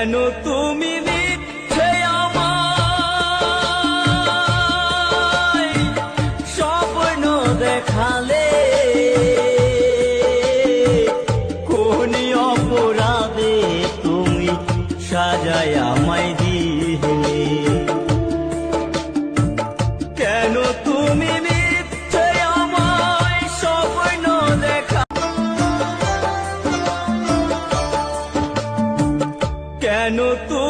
কেন তুমি মিথ্যে আমায় স্বপ্ন দেখালে, কোন অপরাধে তুমি সাজায় আমায় দিলে। কেন তুমি মিথ্যে আমায় স্বপ্ন দেখা, কেন তুমি